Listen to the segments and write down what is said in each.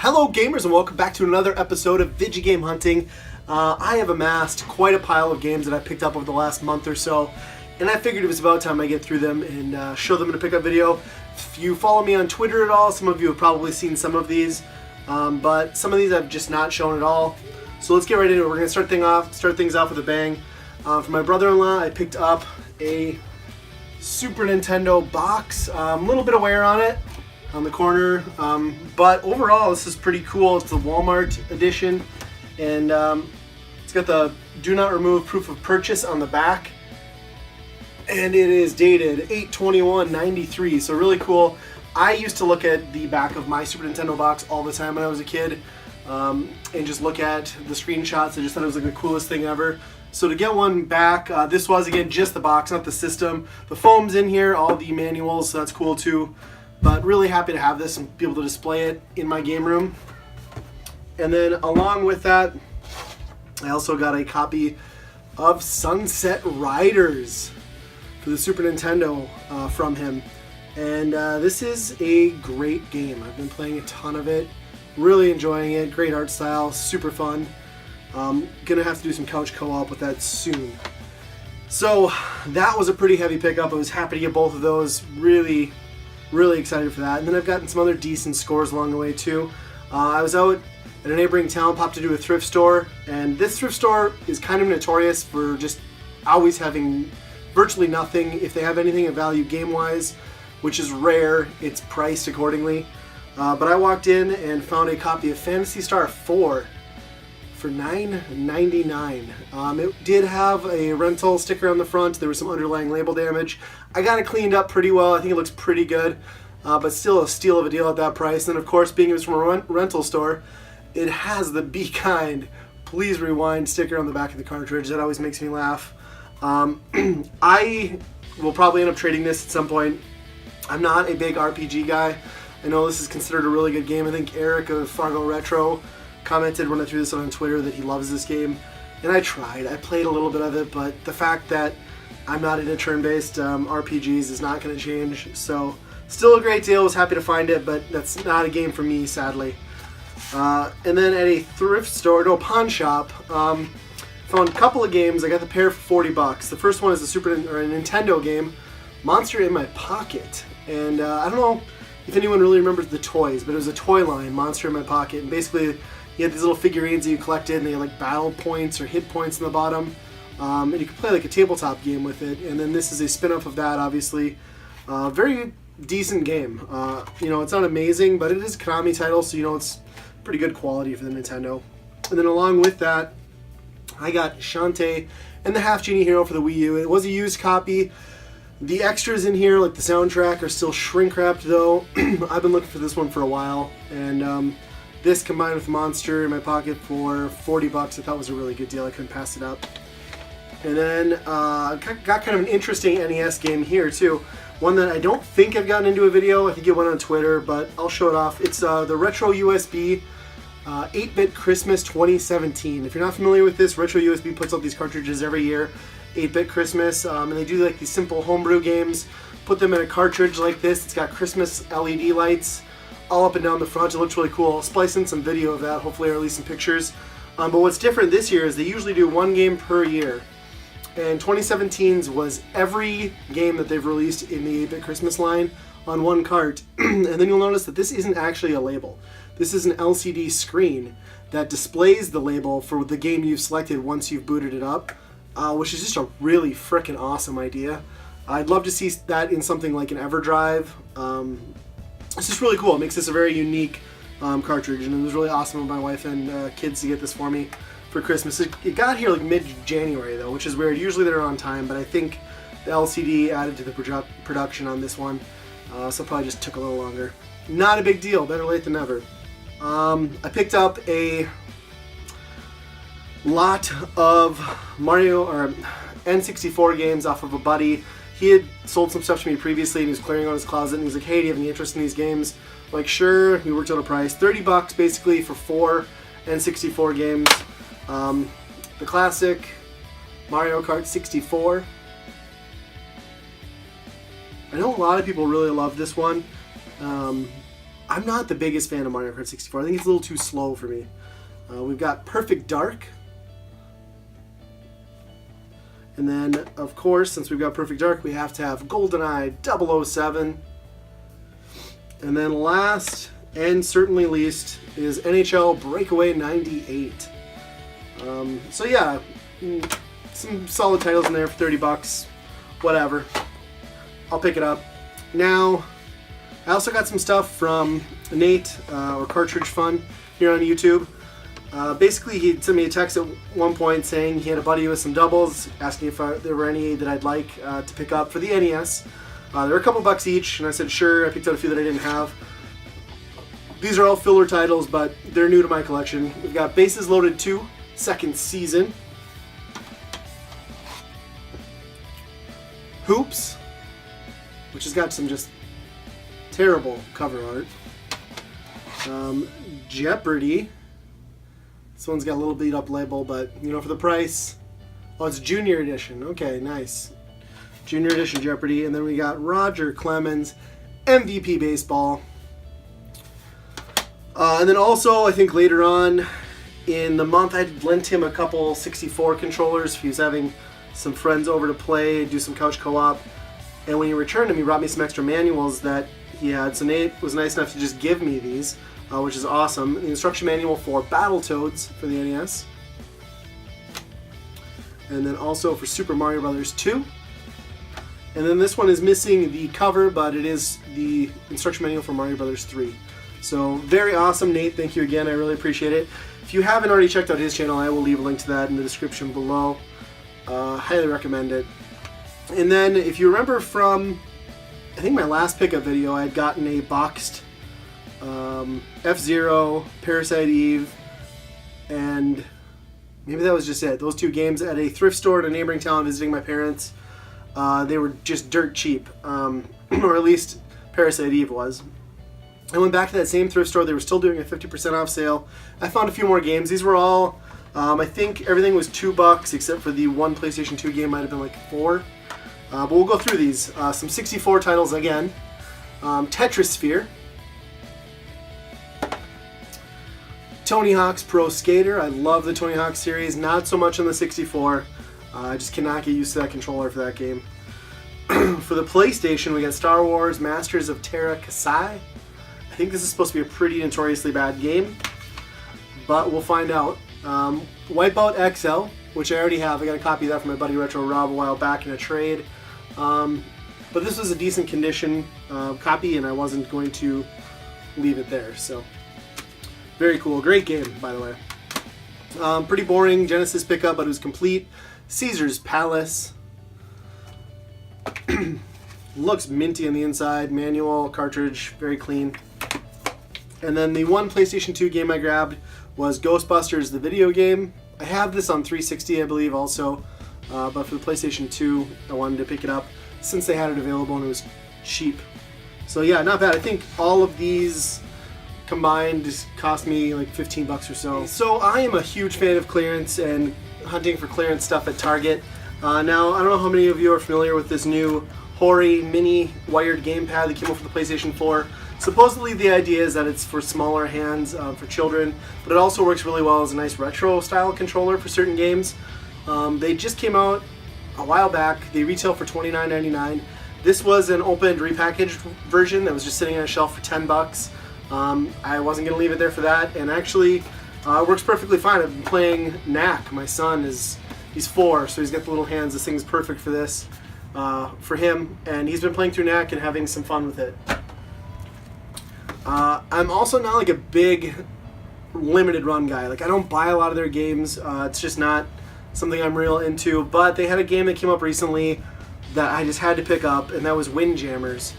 Hello gamers and welcome back to another episode of Vidja Game Hunting. I have amassed quite a pile of games that I picked up over the last month or so, and I figured it was about time I get through them and show them in a pickup video. If you follow me on Twitter at all, some of you have probably seen some of these, but some of these I've just not shown at all. So let's get right into it. We're going to start things off with a bang. For my brother-in-law, I picked up a Super Nintendo box. A little bit of wear on it on the corner, but overall this is pretty cool. It's the Walmart edition, and it's got the do not remove proof of purchase on the back, and it is dated 8/21/93, so really cool. I used to look at the back of my Super Nintendo box all the time when I was a kid, and just look at the screenshots. I just thought it was like the coolest thing ever. So to get one back, this was again just the box, not the system. The foam's in here, all the manuals, so that's cool too. But really happy to have this and be able to display it in my game room. And then along with that, I also got a copy of Sunset Riders for the Super Nintendo from him. And this is a great game. I've been playing a ton of it, really enjoying it. Great art style, super fun. Gonna have to do some couch co-op with that soon. So that was a pretty heavy pickup. I was happy to get both of those. Really excited for that. And then I've gotten some other decent scores along the way too. I was out at a neighboring town, popped into a thrift store, and this thrift store is kind of notorious for just always having virtually nothing. If they have anything of value game-wise, which is rare, it's priced accordingly. But I walked in and found a copy of Phantasy Star 4 for $9.99. It did have a rental sticker on the front. There was some underlying label damage. I got it cleaned up pretty well. I think it looks pretty good, but still a steal of a deal at that price. And of course, being it was from a rental store, it has the Be Kind, Please Rewind sticker on the back of the cartridge. That always makes me laugh. I will probably end up trading this at some point. I'm not a big RPG guy. I know this is considered a really good game. I think Eric of Fargo Retro commented when I threw this on Twitter that he loves this game, and I tried. I played a little bit of it, but the fact that I'm not into turn-based RPGs is not going to change. So still a great deal. Was happy to find it, but that's not a game for me, sadly. And then at a thrift store, no, pawn shop, found a couple of games. I got the pair for $40. The first one is a Nintendo game, Monster in My Pocket, and I don't know if anyone really remembers the toys, but it was a toy line, Monster in My Pocket, and basically you had these little figurines that you collected, and they had like battle points or hit points in the bottom, and you could play like a tabletop game with it. And then this is a spin-off of that, obviously. Very decent game. You know, it's not amazing, but it is a Konami title, so you know it's pretty good quality for the Nintendo. And then along with that, I got Shantae and the Half Genie Hero for the Wii U. It was a used copy. The extras in here, like the soundtrack, are still shrink-wrapped though. I've been looking for this one for a while, and this combined with Monster in My Pocket for $40, I thought was a really good deal. I couldn't pass it up. And then got kind of an interesting NES game here too. One that I don't think I've gotten into a video. I think it went on Twitter, but I'll show it off. It's the Retro USB 8-Bit Christmas 2017. If you're not familiar with this, Retro USB puts out these cartridges every year, 8-Bit Christmas, and they do like these simple homebrew games. Put them in a cartridge like this. It's got Christmas LED lights all up and down the front. It looks really cool. I'll splice in some video of that, hopefully, or at least some pictures. But what's different this year is they usually do one game per year. And 2017's was every game that they've released in the 8-Bit Christmas line on one cart. And then you'll notice that this isn't actually a label. This is an LCD screen that displays the label for the game you've selected once you've booted it up, which is just a really frickin' awesome idea. I'd love to see that in something like an EverDrive. It's just really cool. It makes this a very unique cartridge, and it was really awesome of my wife and kids to get this for me for Christmas. It got here like mid-January though, which is weird. Usually they're on time, but I think the LCD added to the production on this one, so it probably just took a little longer. Not a big deal. Better late than never. I picked up a lot of Mario or N64 games off of a buddy. He had sold some stuff to me previously, and he was clearing out his closet, and he was like, hey, do you have any interest in these games? I'm like, sure. We worked out a price. $30 basically for 4 N64 games. The classic Mario Kart 64. I know a lot of people really love this one. I'm not the biggest fan of Mario Kart 64. I think it's a little too slow for me. We've got Perfect Dark. And then, of course, since we've got Perfect Dark, we have to have GoldenEye 007. And then last, and certainly least, is NHL Breakaway 98. So yeah, some solid titles in there for 30 bucks. Whatever. I'll pick it up. Now, I also got some stuff from Nate, or Cartridge Fun, here on YouTube. Basically, he sent me a text at one point saying he had a buddy with some doubles, asking if there were any that I'd like to pick up for the NES. They were a couple bucks each, and I said sure. I picked out a few that I didn't have. These are all filler titles, but they're new to my collection. We've got Bases Loaded 2, Second Season. Hoops, which has got some just terrible cover art. Jeopardy. This one's got a little beat up label, but you know, for the price. Oh, it's Junior Edition. Okay, nice. Junior Edition Jeopardy. And then we got Roger Clemens, MVP Baseball. And then also, I think later on in the month, I lent him a couple 64 controllers if he was having some friends over to play, do some couch co-op. And when he returned them, he brought me some extra manuals that he had. So Nate was nice enough to just give me these, which is awesome. The instruction manual for Battletoads for the NES. And then also for Super Mario Bros. 2. And then this one is missing the cover, but it is the instruction manual for Mario Bros. 3. So very awesome, Nate. Thank you again. I really appreciate it. If you haven't already checked out his channel, I will leave a link to that in the description below. Highly recommend it. And then if you remember from, I think my last pickup video, I had gotten a boxed F-Zero, Parasite Eve, and maybe that was just it. Those two games at a thrift store in a neighboring town visiting my parents. They were just dirt cheap, or at least Parasite Eve was. I went back to that same thrift store. They were still doing a 50% off sale. I found a few more games. These were all, I think everything was $2 except for the one PlayStation 2 game might have been like $4. But we'll go through these. Some 64 titles again. Tetrisphere. Tony Hawk's Pro Skater. I love the Tony Hawk series. Not so much on the 64. I just cannot get used to that controller for that game. For the PlayStation, we got Star Wars Masters of Terra Kasai. I think this is supposed to be a pretty notoriously bad game, but we'll find out. Wipeout XL, which I already have. I got a copy of that from my buddy Retro Rob a while back in a trade. But this was a decent condition copy, and I wasn't going to leave it there. So, very cool. Great game, by the way. Pretty boring Genesis pickup, but it was complete. Caesar's Palace. Looks minty on the inside. Manual, cartridge, very clean. And then the one PlayStation 2 game I grabbed was Ghostbusters, the video game. I have this on 360, I believe, also. But for the PlayStation 2, I wanted to pick it up since they had it available and it was cheap. So yeah, not bad. I think all of these combined cost me like 15 bucks or so. So I am a huge fan of clearance and hunting for clearance stuff at Target. Now, I don't know how many of you are familiar with this new Hori mini wired gamepad that came out for the PlayStation 4. Supposedly the idea is that it's for smaller hands for children, but it also works really well as a nice retro style controller for certain games. They just came out a while back. They retail for $29.99. This was an opened repackaged version that was just sitting on a shelf for 10 bucks. I wasn't going to leave it there for that, and actually it works perfectly fine. I've been playing Knack. My son he's 4, so he's got the little hands. This thing's perfect for this, for him, and he's been playing through Knack and having some fun with it. I'm also not like a big limited run guy. Like, I don't buy a lot of their games. It's just not something I'm real into, but they had a game that came up recently that I just had to pick up, and that was Windjammers.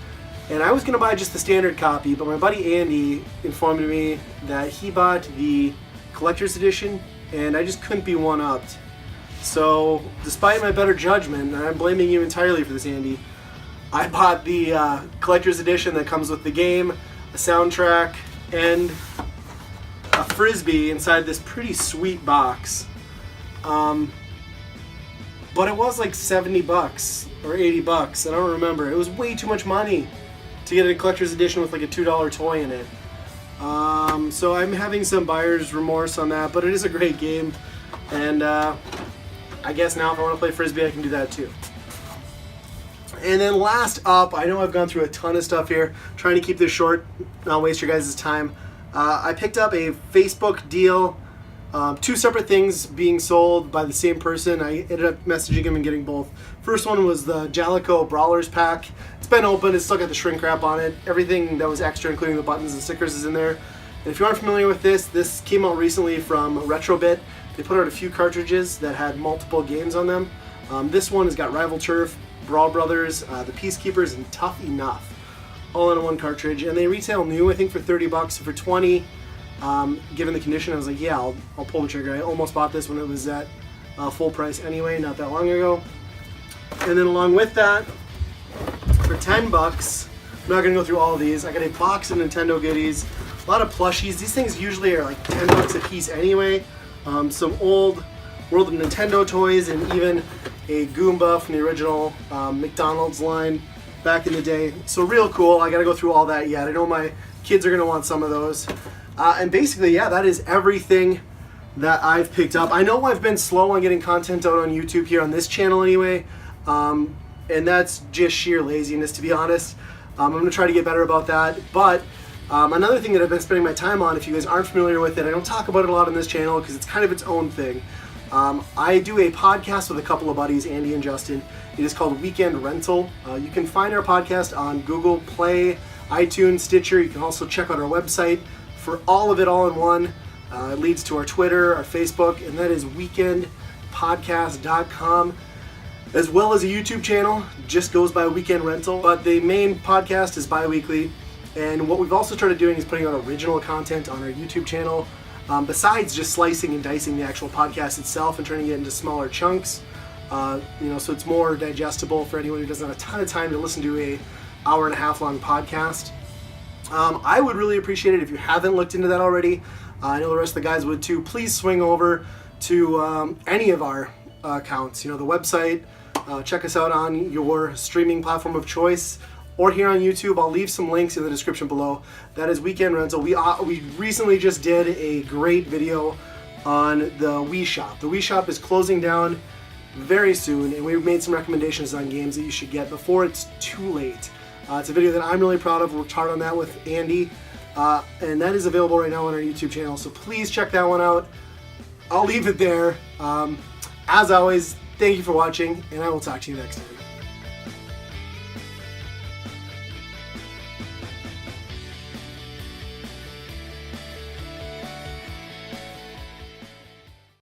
And I was going to buy just the standard copy, but my buddy Andy informed me that he bought the collector's edition, and I just couldn't be one-upped. So, despite my better judgment, and I'm blaming you entirely for this, Andy, I bought the collector's edition that comes with the game, a soundtrack, and a Frisbee inside this pretty sweet box. But it was like 70 bucks or 80 bucks. I don't remember. It was way too much money. to get a collector's edition with like a $2 toy in it. So I'm having some buyer's remorse on that, but it is a great game, and I guess now if I want to play Frisbee I can do that too. And then last up, I know I've gone through a ton of stuff here, trying to keep this short, not waste your guys' time. I picked up a Facebook deal, 2 separate things being sold by the same person. I ended up messaging him and getting both. First one was the Jellico Brawlers pack. It's been open, it's still got the shrink wrap on it. Everything that was extra, including the buttons and stickers, is in there. And if you aren't familiar with this came out recently from Retrobit. They put out a few cartridges that had multiple games on them. This one has got Rival Turf, Brawl Brothers, the Peacekeepers, and Tough Enough, all in one cartridge. And they retail new, I think, for $30. So for $20, given the condition, I was like, yeah, I'll pull the trigger. I almost bought this when it was at full price anyway, not that long ago. And then along with that, for $10, I'm not gonna go through all of these. I got a box of Nintendo goodies, a lot of plushies. These things usually are like $10 a piece anyway. Some old World of Nintendo toys, and even a Goomba from the original McDonald's line back in the day. So real cool. I gotta go through all that yet. I know my kids are gonna want some of those. And basically, yeah, that is everything that I've picked up. I know I've been slow on getting content out on YouTube here on this channel anyway, and that's just sheer laziness, to be honest. I'm gonna try to get better about that. But another thing that I've been spending my time on, if you guys aren't familiar with it, I don't talk about it a lot on this channel because it's kind of its own thing. I do a podcast with a couple of buddies, Andy and Justin. It is called Weekend Rental. You can find our podcast on Google Play, iTunes, Stitcher. You can also check out our website for all of it all in one. It leads to our Twitter, our Facebook, and that is weekendpodcast.com, as well as a YouTube channel. Just goes by Weekend Rental. But the main podcast is bi-weekly. And what we've also started doing is putting out original content on our YouTube channel. Besides just slicing and dicing the actual podcast itself and turning it into smaller chunks, so it's more digestible for anyone who doesn't have a ton of time to listen to a hour-and-a-half long podcast. I would really appreciate it if you haven't looked into that already. I know the rest of the guys would too. Please swing over to any of our accounts. The website. Check us out on your streaming platform of choice, or here on YouTube. I'll leave some links in the description below. That is Weekend Rental. We recently just did a great video on the Wii Shop. The Wii Shop is closing down very soon, and we've made some recommendations on games that you should get before it's too late. It's a video that I'm really proud of. Worked hard on that with Andy, and that is available right now on our YouTube channel, so please check that one out. I'll leave it there. As always, thank you for watching, and I will talk to you next time.